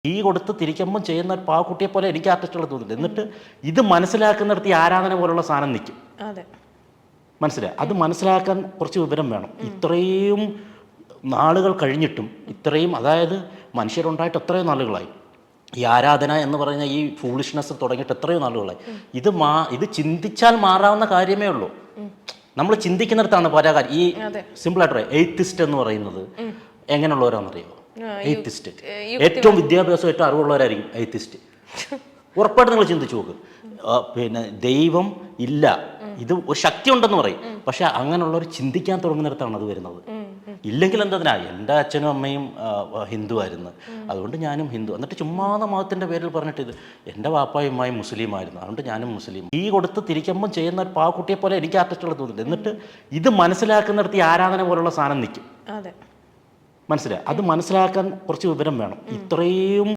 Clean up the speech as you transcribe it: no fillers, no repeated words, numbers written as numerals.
ഈ കൊടുത്ത് തിരിക്കുമ്പം ചെയ്യുന്ന ഒരു പാവക്കുട്ടിയെ പോലെ എനിക്ക് ആർട്ടിസ്റ്റുകൾ തോന്നുന്നില്ല. എന്നിട്ട് ഇത് മനസ്സിലാക്കുന്നിടത്ത് ഈ ആരാധന പോലുള്ള സാധനം നിൽക്കും. മനസ്സിലായി? അത് മനസ്സിലാക്കാൻ കുറച്ച് വിവരം വേണം. ഇത്രയും നാളുകൾ കഴിഞ്ഞിട്ടും ഇത്രയും, അതായത് മനുഷ്യരുണ്ടായിട്ട് എത്രയോ നാളുകളായി. ഈ ആരാധന എന്ന് പറഞ്ഞ ഈ ഫൂളിഷ്നെസ് തുടങ്ങിയിട്ട് എത്രയോ നാളുകളായി. ഇത് ചിന്തിച്ചാൽ മാറാവുന്ന കാര്യമേ ഉള്ളൂ. നമ്മൾ ചിന്തിക്കുന്നിടത്താണ് പല കാര്യം. ഈ സിമ്പിളായിട്ട് പറയാം, എയ്ത്തിസ്റ്റ് എന്ന് പറയുന്നത് എങ്ങനെയുള്ളവരാണെന്നറിയുമോ? എയ്ത്തിസ്റ്റ് ഏറ്റവും വിദ്യാഭ്യാസം, ഏറ്റവും അറിവുള്ളവരായിരിക്കും എയ്ത്തിസ്റ്റ്. ഉറപ്പായിട്ട് നിങ്ങൾ ചിന്തിച്ചു നോക്ക്. പിന്നെ ദൈവം ഇല്ല, ഇത് ഒരു ശക്തി ഉണ്ടെന്ന് പറയും. പക്ഷെ അങ്ങനെയുള്ളവർ ചിന്തിക്കാൻ തുടങ്ങുന്നിടത്താണ് അത് വരുന്നത്. ഇല്ലെങ്കിൽ എന്തിനാ? എൻ്റെ അച്ഛനും അമ്മയും ഹിന്ദു ആയിരുന്നു, അതുകൊണ്ട് ഞാനും ഹിന്ദു. എന്നിട്ട് ചുമ്മാതെ മതത്തിൻ്റെ പേരിൽ പറഞ്ഞിട്ട് ഇത് എൻ്റെ വാപ്പായും ഉമ്മായും മുസ്ലിം ആയിരുന്നു, അതുകൊണ്ട് ഞാനും മുസ്ലിം. ഈ കൊടുത്ത് തിരിക്കുമ്പം ചെയ്യുന്ന ഒരു പാവക്കുട്ടിയെ പോലെ എനിക്ക് ആർട്ടിസ്റ്റുകൾ തോന്നുന്നില്ല. എന്നിട്ട് ഇത് മനസ്സിലാക്കുന്നിടത്ത് ഈ ആരാധന പോലുള്ള സാധനം നിൽക്കും. മനസ്സിലായി? അത് മനസ്സിലാക്കാൻ കുറച്ച് വിവരം വേണം. ഇത്രയും